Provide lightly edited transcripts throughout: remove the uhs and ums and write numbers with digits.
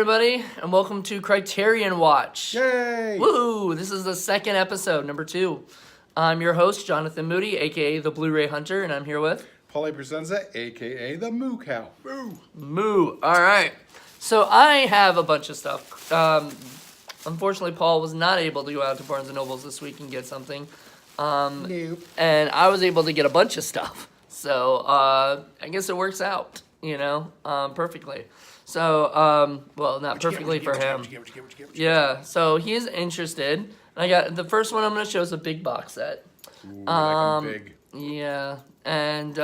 everybody, and welcome to Criterion Watch. Yay! Woohoo! This is the second episode, number 2. I'm your host, Jonathan Moody, aka the Blu-ray Hunter, and I'm here with... Paulie Presenza, a.k.a. the Moo Cow. Moo! Moo. All right. So I have a bunch of stuff. Unfortunately, Paul was not able to go out to Barnes & Nobles this week and get something. Nope. And I was able to get a bunch of stuff. So I guess it works out, perfectly. So, well, not perfectly for him. Yeah, so he is interested. And I got the first one I'm going to show is a big box set. Ooh, I like 'em big. Yeah, and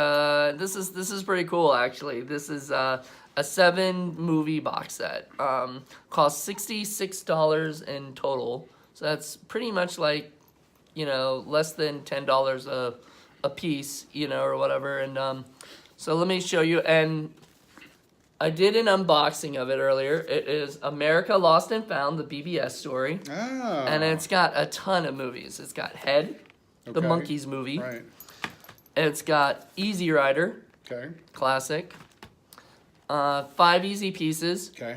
this is pretty cool actually. This is a 7-movie box set. Costs $66 in total. So that's pretty much like, less than $10 a piece, or whatever. And so let me show you. And I did an unboxing of it earlier. It is America Lost and Found, the BBS story. Ah. And it's got a ton of movies. It's got Head, the Okay. Monkees movie. Right. It's got Easy Rider, Okay. classic. 5 Easy Pieces, Okay.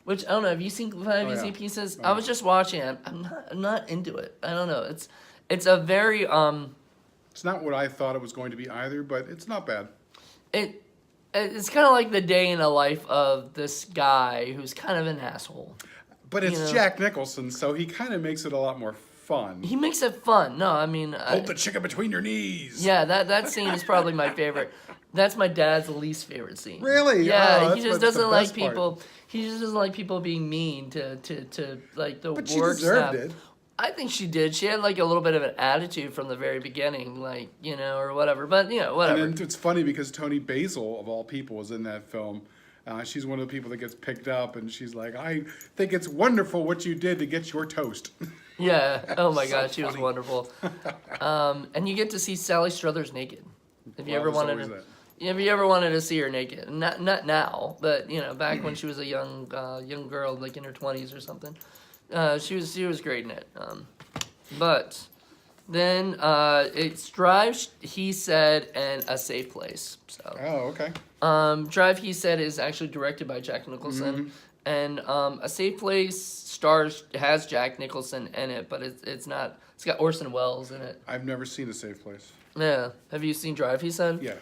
which I don't know. Have you seen 5 Oh, Easy yeah. Pieces? Oh, I was just watching it. I'm not into it. I don't know. It's a very It's not what I thought it was going to be either, but it's not bad. It's kind of like the day in the life of this guy who's kind of an asshole. But it's Jack Nicholson, so he kind of makes it a lot more fun. He makes it fun. No, I mean... Hold the chicken between your knees. Yeah, that scene is probably my favorite. That's my dad's least favorite scene. Really? Yeah, Oh, he that's just the doesn't like best part. people. He just doesn't like people being mean to like the But she work deserved staff. it. I think she did. She had like a little bit of an attitude from the very beginning, like or whatever. But whatever. And then it's funny because Tony Basil, of all people, was in that film. She's one of the people that gets picked up, and she's like, I think it's wonderful what you did to get your toast. Yeah. Oh my So God, she was funny. wonderful. And you get to see Sally Struthers naked. If you Well, ever there's wanted always to. that. If you ever wanted to see her naked, not now, but back when she was a young girl, like in her 20s or something, she was great in it. But then it's Drive, He Said, and A Safe Place. So Oh, okay. Drive, He Said is actually directed by Jack Nicholson, and A Safe Place has Jack Nicholson in it, but it's not. It's got Orson Welles in it. I've never seen A Safe Place. Yeah. Have you seen Drive, He Said? Yeah.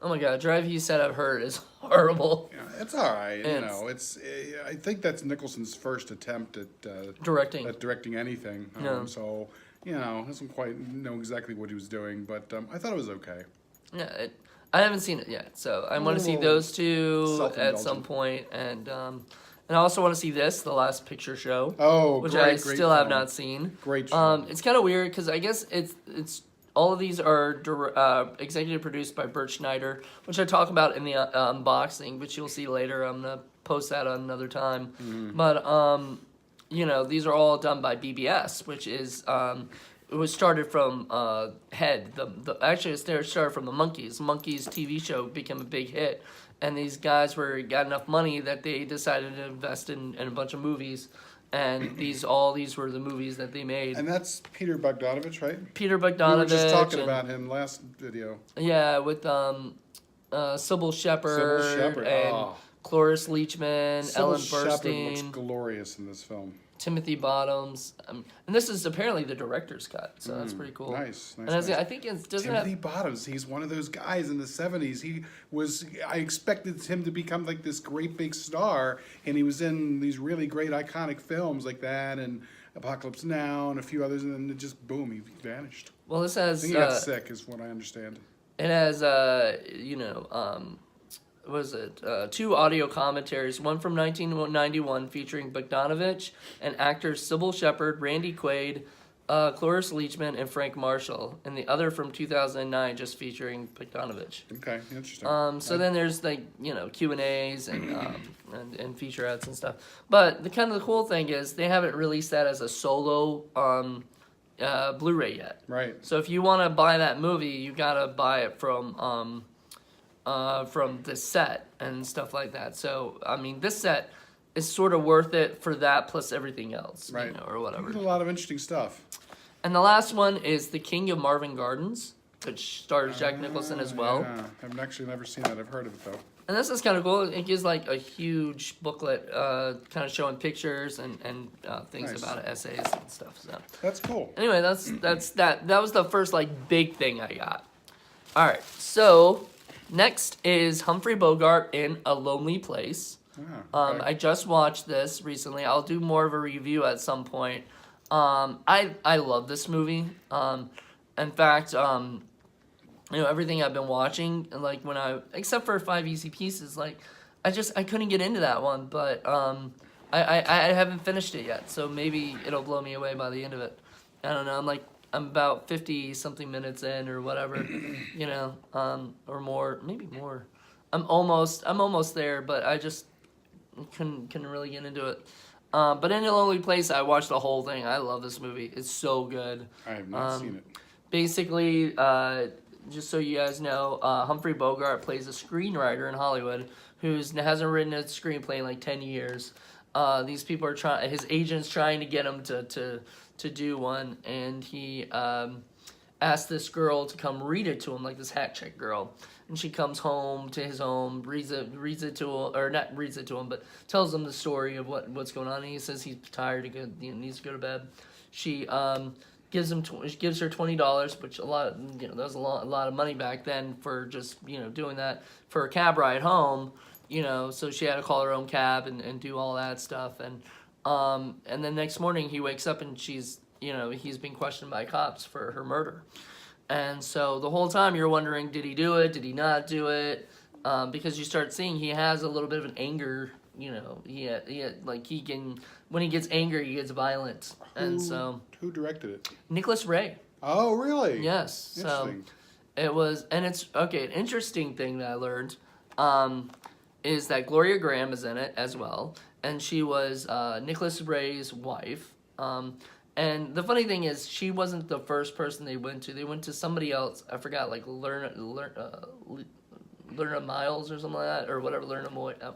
Oh my God, Drive, He Said, I've heard is horrible. Yeah, it's all right. It's- It's. I think that's Nicholson's first attempt at Directing. anything. Yeah. So doesn't quite know exactly what he was doing, but I thought it was okay. Yeah, I haven't seen it yet, so I want to see Ooh. those two at Self-indulgent. some point, and I also want to see this, The Last Picture Show. Oh, which great, I great still have film. not seen. Great show. It's kind of weird because I guess it's all of these are executive produced by Bert Schneider, which I talk about in the unboxing, which you'll see later. I'm gonna post that on another time, but these are all done by BBS, which is it was started from Head. Actually it started from the Monkees. Monkees TV show became a big hit, and these guys got enough money that they decided to invest in a bunch of movies, and these were the movies that they made. And that's Peter Bogdanovich, right? Peter We Bogdanovich. were just talking and- about him last video. Yeah, with Sybil Shepherd Shepherd, and oh. Cloris Leachman, Sybil Ellen Shepherd looks Burstyn, glorious in this film. Timothy Bottoms, and this is apparently the director's cut, so that's pretty cool. Nice, And nice. I think it doesn't Timothy have. Bottoms, he's one of those guys in the 70s. I expected him to become like this great big star, and he was in these really great iconic films like that and Apocalypse Now and a few others, and then it just, boom, he vanished. Well, this I has. think he got sick, is what I understand. It has, what is it? 2 audio commentaries, one from 1991 featuring Bogdanovich and actors Sybil Shepherd, Randy Quaid, Cloris Leachman, and Frank Marshall, and the other from 2009 just featuring Bogdanovich. Okay, interesting. So then there's like Q&As and featurettes and stuff. But the cool thing is they haven't released that as a solo Blu-ray yet. Right. So if you want to buy that movie, you gotta buy it from the set and stuff like that. So I mean, this set is sort of worth it for that plus everything else, Right. or whatever. There's a lot of interesting stuff. And the last one is The King of Marvin Gardens, which stars Jack Nicholson as well. Yeah. I've actually never seen that. I've heard of it though. And this is kind of cool. It gives like a huge booklet, kind of showing pictures and things Nice. about it, essays and stuff. So That's cool. anyway, that's that. That was the first like big thing I got. All right, so next is Humphrey Bogart in A Lonely Place. Okay. I just watched this recently. I'll do more of a review at some point. I love this movie. In fact, everything I've been watching, and like except for 5 Easy Pieces, like I couldn't get into that one, but I haven't finished it yet, so maybe it'll blow me away by the end of it. I don't know. I'm about 50 something minutes in or whatever, or more, maybe more. I'm almost there, but I just couldn't really get into it. But in A Lonely Place, I watched the whole thing. I love this movie. It's so good. I have not seen it. Basically, just so you guys know, Humphrey Bogart plays a screenwriter in Hollywood who hasn't written a screenplay in like 10 years. These people are his agent's trying to get him to do one, and he asked this girl to come read it to him, like this hat check girl. And she comes home to his home, reads it to him, or not reads it to him, but tells him the story of what's going on. And he says he's tired, needs to go to bed. She gives her $20, which that was a lot of money back then for just doing that for a cab ride home. So she had to call her own cab and do all that stuff. And then next morning he wakes up and he's been questioned by cops for her murder. And so the whole time you're wondering, did he do it? Did he not do it? Because you start seeing he has a little bit of an anger. He can, when he gets angry, he gets violent. And so Who directed it? Nicholas Ray. Oh, really? Yes. So Interesting. it was, and it's okay. An interesting thing that I learned is that Gloria Graham is in it as well, and she was Nicholas Ray's wife. And the funny thing is, she wasn't the first person they went to. They went to somebody else. I forgot, like Lerna Miles or something like that, or whatever.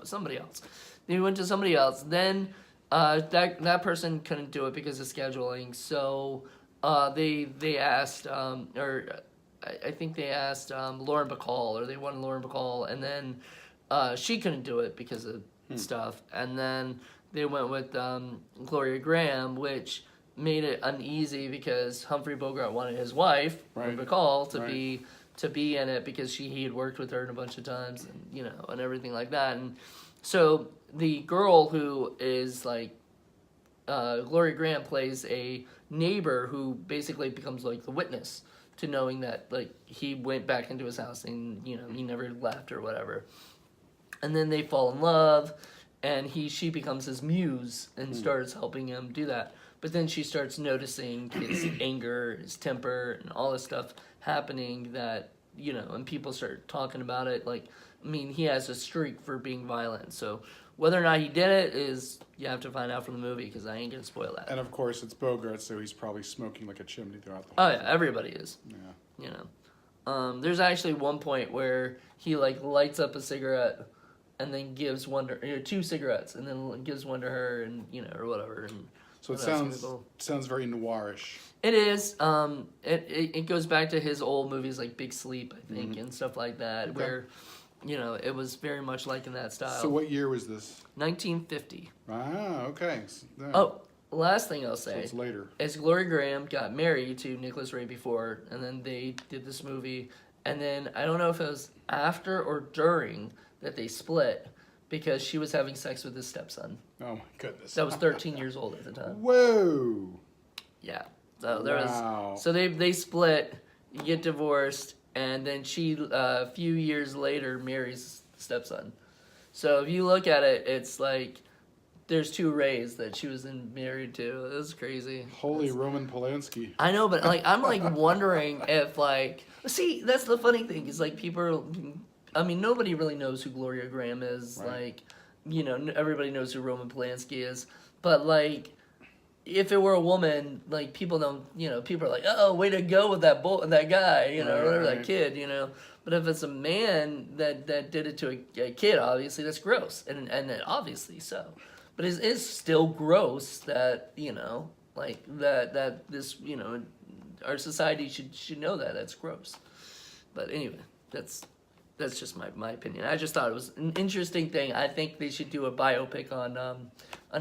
Somebody else. They went to somebody else. Then that person couldn't do it because of scheduling. So they asked, I think they asked Lauren Bacall, or they wanted Lauren Bacall, and then she couldn't do it because of stuff. And then they went with Gloria Graham, which made it uneasy because Humphrey Bogart wanted his wife, Right. Bacall, to Right. be in it because he had worked with her a bunch of times and everything like that. And so the girl who is like Gloria Graham plays a neighbor who basically becomes like the witness to knowing that like he went back into his house and he never left or whatever. And then they fall in love, and she becomes his muse and starts helping him do that. But then she starts noticing his anger, his temper, and all this stuff happening that, and people start talking about it. Like, I mean, he has a streak for being violent. So whether or not he did it is, you have to find out from the movie, because I ain't going to spoil that. And of course, it's Bogart, so he's probably smoking like a chimney throughout the Oh, whole yeah, everybody is. Yeah. There's actually one point where he, like, lights up a cigarette and then gives one to, 2 cigarettes, and then gives one to her, and, or whatever, and... So it Oh, that's sounds very noirish. It is. It goes back to his old movies like Big Sleep, I think, and stuff like that, Okay. where, it was very much like in that style. So what year was this? 1950. Ah, okay. Oh, last thing I'll So say it's later. is Gloria Graham got married to Nicholas Ray before, and then they did this movie, and then I don't know if it was after or during that they split, because she was having sex with his stepson. Oh my goodness. That was 13 years old at the time. Whoa. Yeah. So there Wow. was. So they split, get divorced, and then she a few years later marries the stepson. So if you look at it, it's like there's 2 Rays that she was married to. It was crazy. Holy Roman Polanski. I know, but like I'm like wondering if like see that's the funny thing is like people. I mean, nobody really knows who Gloria Graham is. Right. Like, everybody knows who Roman Polanski is. But, like, if it were a woman, like, people don't, people are like, oh, way to go with that guy, or whatever, that Right. kid, But if it's a man that did it to a kid, obviously, that's gross. And obviously so. But it is still gross that, like, that this, our society should know that. That's gross. But anyway, that's That's just my opinion. I just thought it was an interesting thing. I think they should do a biopic on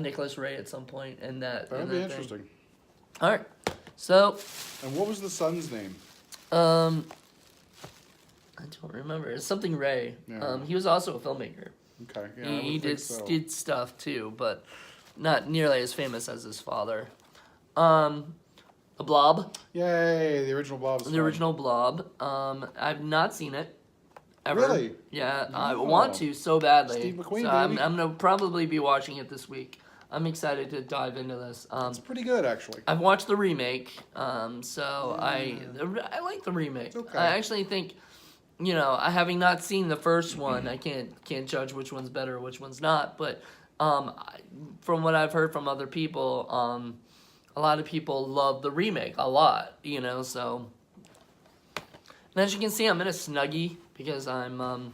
Nicholas Ray at some point, and That'd be interesting. All right, so And what was the son's name? I don't remember. It's something Ray. Yeah. He was also a filmmaker. Okay, yeah, I would He think did so. did stuff too, but not nearly as famous as his father. The Blob, Yay, the original Blob. the original Blob. I've not seen it. Ever. Really? Yeah, I Oh. want to so badly. Steve McQueen, so I'm baby. gonna probably be watching it this week. I'm excited to dive into this. It's pretty good, actually. I've watched the remake, so I like the remake. okay. I actually think, having not seen the first one, I can't judge which one's better or which one's not. But from what I've heard from other people, a lot of people love the remake a lot. So. And as you can see, I'm in a Snuggie because I'm a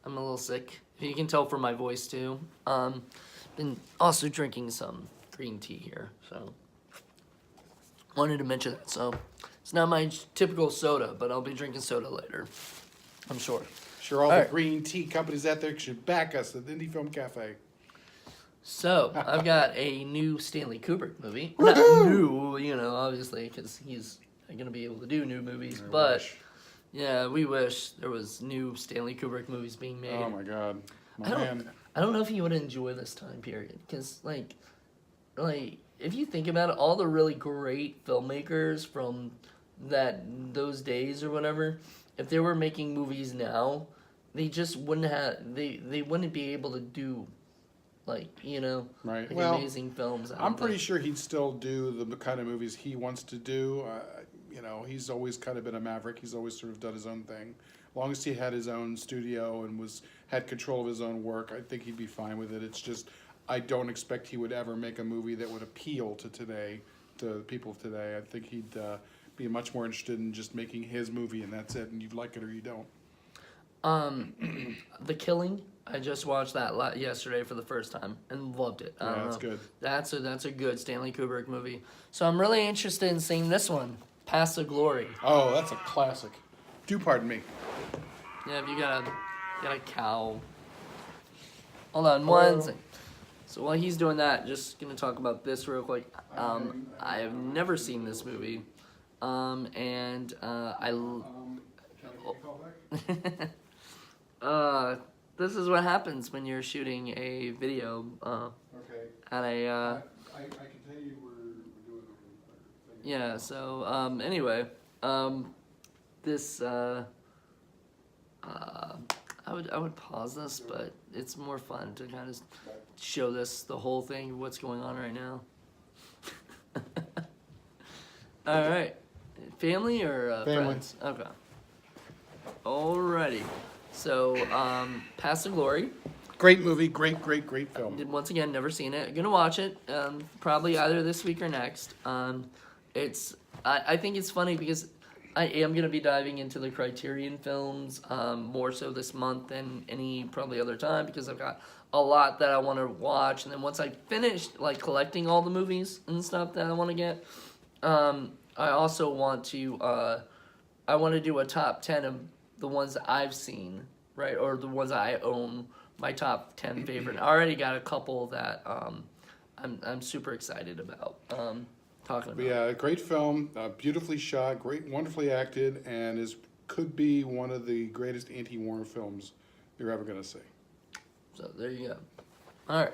little sick. You can tell from my voice too. Been also drinking some green tea here, so wanted to mention that. So it's not my typical soda, but I'll be drinking soda later, I'm sure. Sure, all All the right. green tea companies out there should back us at Indie Film Cafe. So I've got a new Stanley Kubrick movie. Not new, obviously, because he's not gonna be able to do new movies. I But wish. yeah, we wish there was new Stanley Kubrick movies being made. Oh my God, my I don't, man. I don't know if you would enjoy this time period because, like, if you think about it, all the really great filmmakers from those days or whatever, if they were making movies now, they just wouldn't have they wouldn't be able to do, Right. like Well, amazing films. I I'm don't pretty think. sure he'd still do the kind of movies he wants to do. He's always kind of been a maverick. He's always sort of done his own thing. As long as he had his own studio and had control of his own work, I think he'd be fine with it. It's just I don't expect he would ever make a movie that would appeal to the people of today. I think he'd be much more interested in just making his movie and that's it, and you like it or you don't. The Killing. I just watched that yesterday for the first time and loved it. I Yeah, don't that's know. good. That's a good Stanley Kubrick movie. So I'm really interested in seeing this one, Past the Glory. Oh, that's a classic. Do pardon me. Yeah, if you got a cow. Hold on one second. So while he's doing that, just gonna talk about this real quick. I have never seen this movie, and this is what happens when you're shooting a video Okay. at a. I can tell you we're doing a thing. Yeah. So anyway, this I would pause this, but it's more fun to kind of show the whole thing, what's going on right now. All right, family or Family. friends? Okay. Alrighty. So, Past the Glory. Great movie, great film. Did once again never seen it. Gonna watch it. Probably either this week or next. I think it's funny because I am gonna be diving into the Criterion films more so this month than any probably other time because I've got a lot that I want to watch, and then once I finish like collecting all the movies and stuff that I want to get, I also want to I want to do a top 10 of the ones that I've seen, right, or the ones I own. My top 10 favorite. I already got a couple that I'm super excited about talking about. But yeah, a great film, beautifully shot, wonderfully acted, and could be one of the greatest anti-war films you're ever gonna see. So there you go. All right.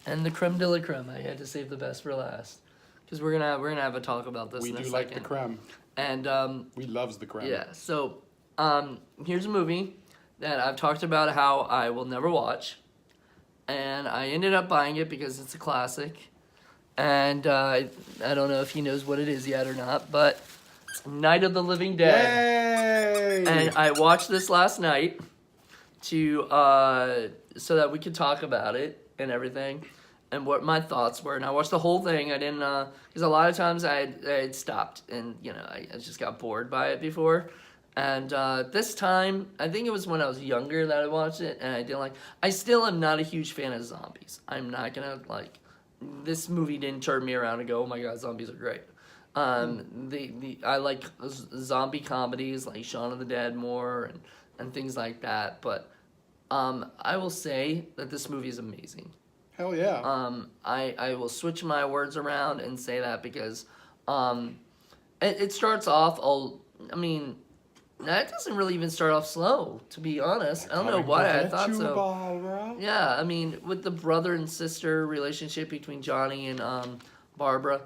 And the creme de la creme. I had to save the best for last because we're gonna have a talk about this. We in a do like second. the creme. And We loves the creme. yeah. So here's a movie that I've talked about how I will never watch, and I ended up buying it because it's a classic. And I don't know if he knows what it is yet or not, but it's Night of the Living Dead. Yay! And I watched this last night to so that we could talk about it and everything, and what my thoughts were. And I watched the whole thing. I didn't because a lot of times I had stopped and I just got bored by it before. And this time, I think it was when I was younger that I watched it, and I didn't like. I still am not a huge fan of zombies. I'm not gonna like. This movie didn't turn me around and go, "Oh my god, zombies are great." I like zombie comedies like Shaun of the Dead more and things like that. But I will say that this movie is amazing. Hell yeah. I will switch my words around and say that because it starts off all. I mean, that doesn't really even start off slow, to be honest. I don't know why I thought so. Barbara. Yeah, I mean, with the brother and sister relationship between Johnny and Barbara,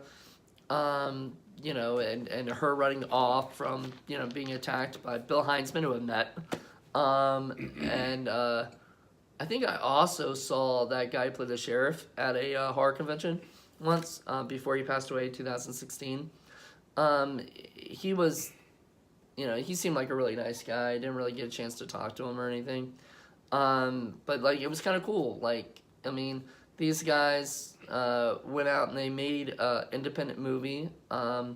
you know, and her running off from, you know, being attacked by Bill Heinzman, who I met. And I think I also saw that guy play the sheriff at a horror convention once before he passed away in 2016. He was, you know, he seemed like a really nice guy. I didn't really get a chance to talk to him or anything. But, like, it was kind of cool. Like, I mean, these guys went out and they made an independent movie. The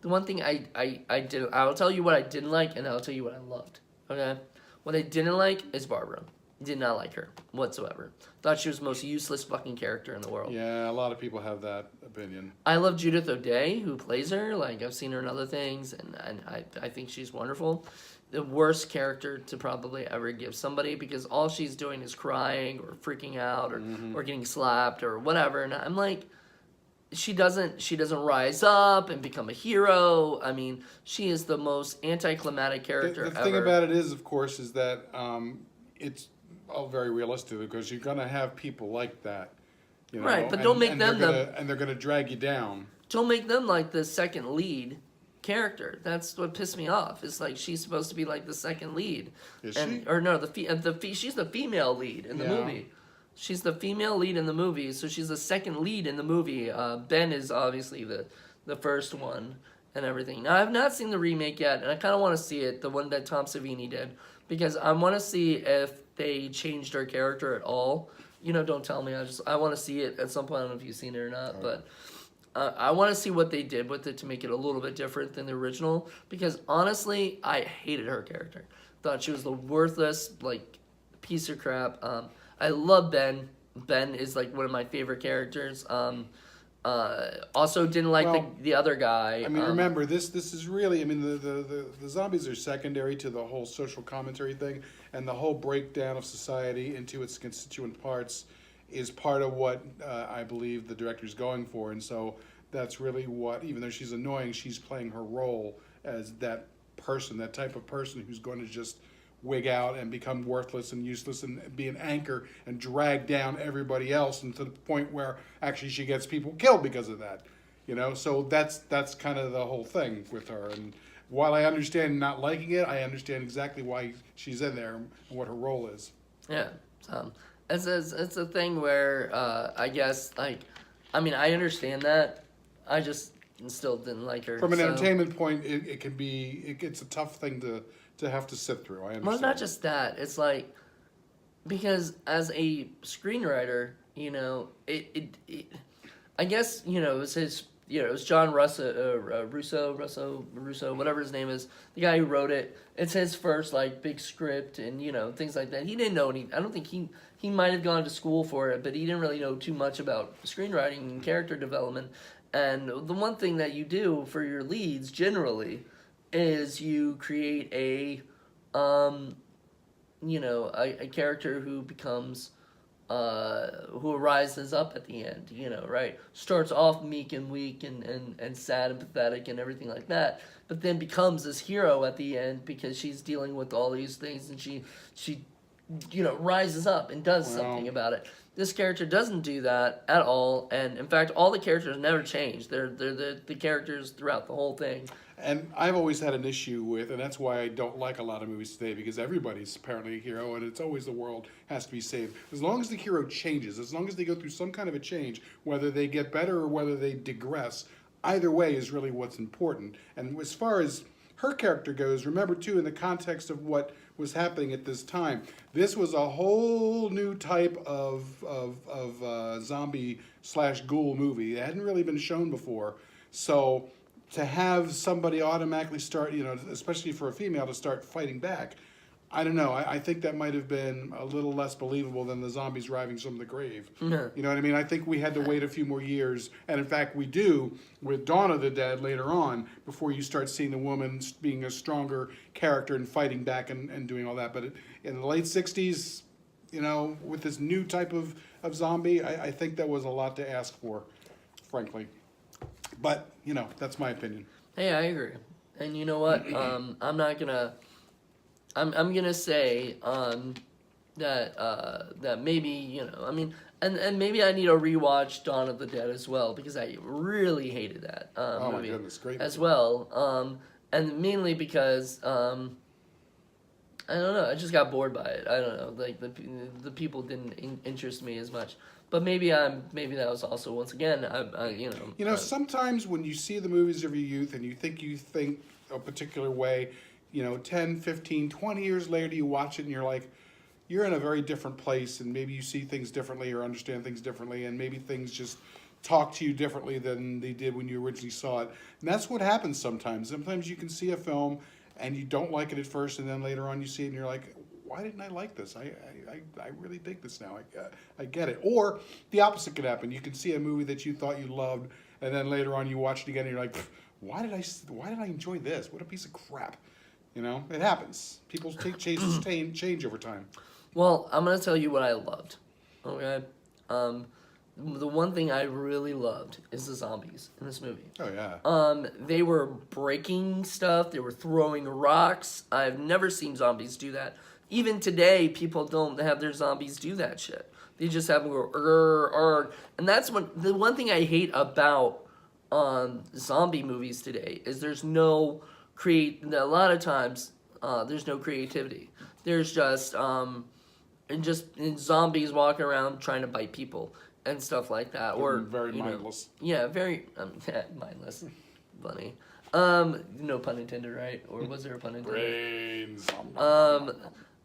one thing I'll tell you what I didn't like, and I'll tell you what I loved. Okay? What I didn't like is Barbara. Did not like her whatsoever. Thought she was the most useless fucking character in the world. Yeah, a lot of people have that opinion. I love Judith O'Dea, who plays her. Like, I've seen her in other things, and I think she's wonderful. The worst character to probably ever give somebody, because all she's doing is crying or freaking out or getting slapped or whatever. And I'm like, she doesn't rise up and become a hero. I mean, she is the most anticlimactic character The ever. thing about it is, of course, is that it's all very realistic because you're gonna have people like that, you know. Right, but don't make them and they're gonna drag you down. Don't make them like the second lead character. That's what pissed me off. It's like she's supposed to be like the second lead. Is she? Or no, she's the female lead in the Yeah. movie. She's the female lead in the movie, so she's the second lead in the movie. Ben is obviously the first one and everything. Now, I've not seen the remake yet, and I kind of want to see it, the one that Tom Savini did, because I want to see if they changed her character at all. You know, don't tell me. I want to see it at some point. I don't know if you've seen it or not, but I want to see what they did with it to make it a little bit different than the original. Because honestly, I hated her character. Thought she was the worthless, like, piece of crap. I love Ben. Ben is like one of my favorite characters. Also didn't like Well, the other guy. I mean, remember this is really. I mean, the zombies are secondary to the whole social commentary thing, and the whole breakdown of society into its constituent parts is part of what I believe the director's going for, and so that's really what. Even though she's annoying, she's playing her role as that person, that type of person who's going to just wig out and become worthless and useless and be an anchor and drag down everybody else, and to the point where actually she gets people killed because of that, you know. So that's kind of the whole thing with her. And while I understand not liking it, I understand exactly why she's in there and what her role is. Yeah, it's a thing where I guess, like, I mean, I understand that. I just still didn't like her. From an entertainment point, it can be it's a tough thing to have to sit through. I understand. Well, not just that. It's like, because as a screenwriter, you know, I guess, you know, it was his, you know, it was John Russo, whatever his name is, the guy who wrote it. It's his first, like, big script and, you know, things like that. He didn't know any, I don't think he might have gone to school for it, but he didn't really know too much about screenwriting and character development. And the one thing that you do for your leads generally is you create a character who becomes, who rises up at the end, you know, right? Starts off meek and weak and sad and pathetic and everything like that, but then becomes this hero at the end because she's dealing with all these things and she you know, rises up and does something about it. This character doesn't do that at all, and in fact, all the characters never change. They're the characters throughout the whole thing. And I've always had an issue with, and that's why I don't like a lot of movies today, because everybody's apparently a hero, and it's always the world has to be saved. As long as the hero changes, as long as they go through some kind of a change, whether they get better or whether they digress, either way is really what's important. And as far as her character goes, remember too, in the context of what was happening at this time, this was a whole new type of zombie / ghoul movie. It hadn't really been shown before. So to have somebody automatically start, you know, especially for a female to start fighting back, I don't know. I think that might have been a little less believable than the zombies rising from the grave. Yeah. You know what I mean? I think we had to wait a few more years, and in fact, we do with Dawn of the Dead later on, before you start seeing the woman being a stronger character and fighting back and doing all that. But in the late '60s, you know, with this new type of zombie, I think that was a lot to ask for, frankly. But you know, that's my opinion. Hey, I agree. And you know what? I'm not gonna. I'm gonna say that maybe, you know, I mean, and maybe I need to rewatch Dawn of the Dead as well, because I really hated that Oh my movie goodness, great as movie. well. And mainly because I don't know, I just got bored by it. I don't know, like the people didn't interest me as much. But maybe that was also, once again, You know, sometimes when you see the movies of your youth and you think a particular way, you know, 10, 15, 20 years later you watch it and you're like, you're in a very different place, and maybe you see things differently or understand things differently, and maybe things just talk to you differently than they did when you originally saw it. And that's what happens sometimes. Sometimes you can see a film and you don't like it at first, and then later on you see it and you're like, why didn't I like this? I really dig this now. I get it. Or the opposite could happen. You can see a movie that you thought you loved, and then later on you watch it again and you're like, why did I enjoy this? What a piece of crap. You know, it happens. People's tastes change over time. Well, I'm gonna tell you what I loved. Okay, the one thing I really loved is the zombies in this movie. Oh yeah. They were breaking stuff. They were throwing rocks. I've never seen zombies do that. Even today, people don't have their zombies do that shit. They just have them go and that's the one thing I hate about zombie movies today is there's no a lot of times there's no creativity. There's just zombies walking around trying to bite people and stuff like that, or very you know, mindless. yeah, very mindless. Funny. No pun intended, right? Or was there a pun intended? Brains.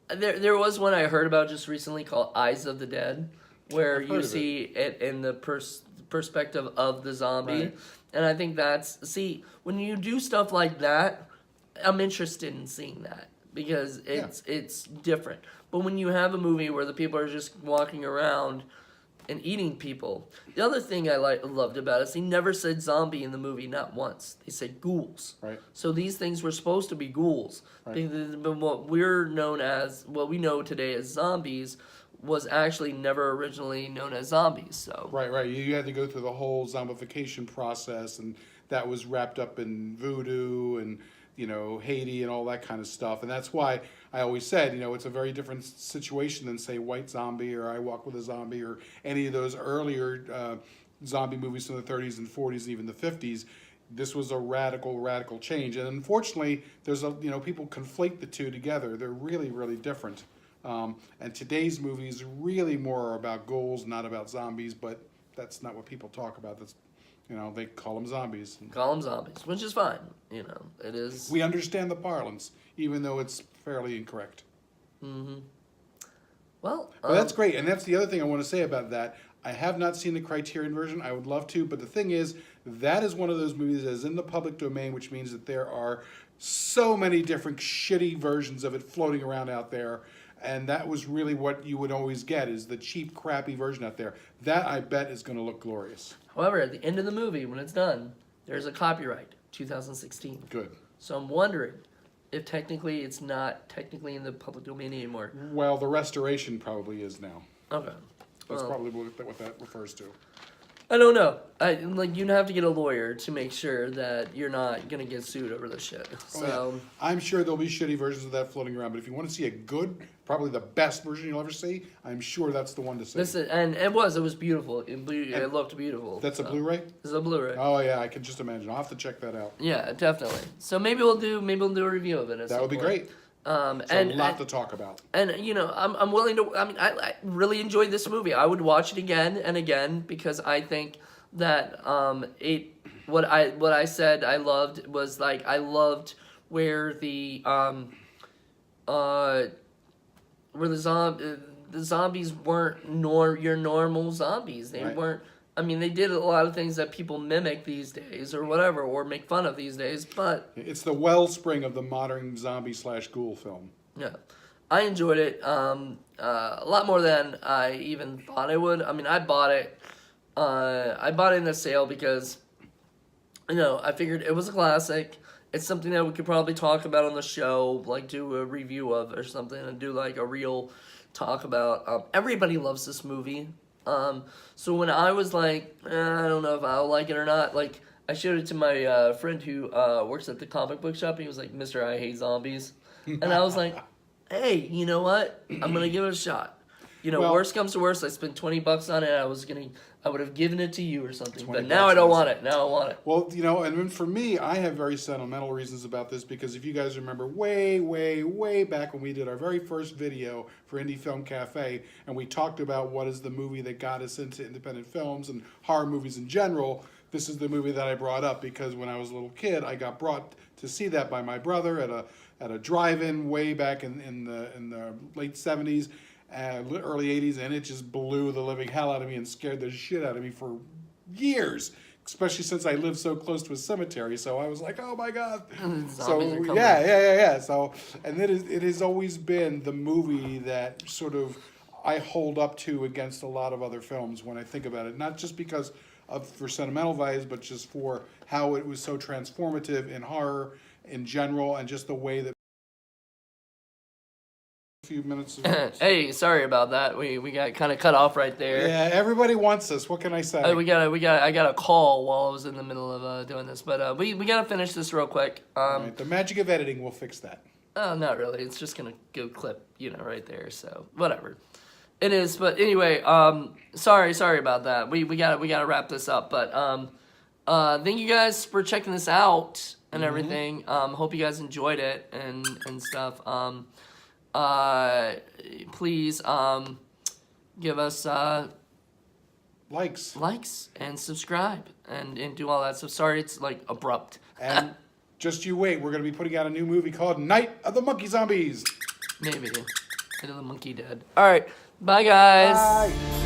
There was one I heard about just recently called Eyes of the Dead, where I've you heard of see it in the perspective of the zombie. Right. And I think when you do stuff like that, I'm interested in seeing that, because it's different. But when you have a movie where the people are just walking around and eating people, the other thing I loved about it is he never said zombie in the movie, not once. They said ghouls. Right. So these things were supposed to be ghouls. Right. But what we know today as zombies was actually never originally known as zombies. So Right. You had to go through the whole zombification process, and that was wrapped up in voodoo and, you know, Haiti and all that kind of stuff. And that's why I always said, you know, it's a very different situation than, say, White Zombie or I Walk with a Zombie or any of those earlier zombie movies from the 30s and 40s and even the 50s. This was a radical change. And unfortunately, people conflate the two together. They're really, really different. And today's movies really more about ghouls, not about zombies, but that's not what people talk about. That's, you know, they call them zombies. call them zombies, which is fine. You know, it is. We understand the parlance, even though it's fairly incorrect. Well, But that's great, and that's the other thing I want to say about that. I have not seen the Criterion version. I would love to, but the thing is, that is one of those movies that is in the public domain, which means that there are so many different shitty versions of it floating around out there. And that was really what you would always get, is the cheap, crappy version out there. That, I bet, is going to look glorious. However, at the end of the movie, when it's done, there's a copyright, 2016. Good. So I'm wondering if technically it's not technically in the public domain anymore. Well, the restoration probably is now. Okay. That's Well, probably what that refers to. I don't know. You'd have to get a lawyer to make sure that you're not gonna get sued over this shit. So Oh, yeah. I'm sure there'll be shitty versions of that floating around, but if you want to see a good, probably the best version you'll ever see, I'm sure that's the one to see. it was beautiful. It looked beautiful. That's a so. Blu-ray? It's a Blu-ray. Oh yeah, I can just imagine. I'll have to check that out. Yeah, definitely. So maybe we'll do a review of it. At That some would be point. great. And A lot to talk about. And you know, I'm willing to. I mean, I really enjoyed this movie. I would watch it again and again, because I think that what I said I loved was, like, I loved where the zombies weren't your normal zombies. They Right. weren't. I mean, they did a lot of things that people mimic these days or whatever, or make fun of these days, but It's the wellspring of the modern zombie/ghoul film. yeah. I enjoyed it a lot more than I even thought I would. I mean, I bought it. I bought it in a sale because, I figured it was a classic. It's something that we could probably talk about on the show, like do a review of or something, and do like a real talk about. Everybody loves this movie. So when I was like, I don't know if I'll like it or not, like I showed it to my friend who works at the comic book shop. And he was like, "Mister, I hate zombies," and I was like, "Hey, you know what? I'm gonna give it a shot. Well- Worst comes to worst, I spent $20 on it. I would have given it to you or something. 20 But now I don't bucks want it. Now I want it." Well, and then for me, I have very sentimental reasons about this because if you guys remember way, way, way back when we did our very first video for Indie Film Cafe and we talked about what is the movie that got us into independent films and horror movies in general, this is the movie that I brought up because when I was a little kid, I got brought to see that by my brother at a drive-in way back in the late 70s. Early 80s, and it just blew the living hell out of me and scared the shit out of me for years, especially since I live so close to a cemetery. So I was like, oh my God. Zombies So are coming. yeah. So, and it has always been the movie that sort of I hold up to against a lot of other films when I think about it. Not just because for sentimental values, but just for how it was so transformative in horror in general and just the way that few minutes of Hey, sorry about that. We got kind of cut off right there. yeah, everybody wants this. What can I say? I got a call while I was in the middle of doing this, but we gotta finish this real quick. All right, the magic of editing will fix that. Oh, not really. It's just gonna go clip, right there. So whatever. It is, but anyway, sorry about that. We gotta wrap this up. But thank you guys for checking this out and everything. Hope you guys enjoyed it and stuff. Please give us likes and subscribe and do all that stuff. Sorry, it's like abrupt. And just you wait, we're going to be putting out a new movie called Night of the Monkey Zombies. Maybe. Night of the Monkey Dead. All right. Bye, guys. Bye.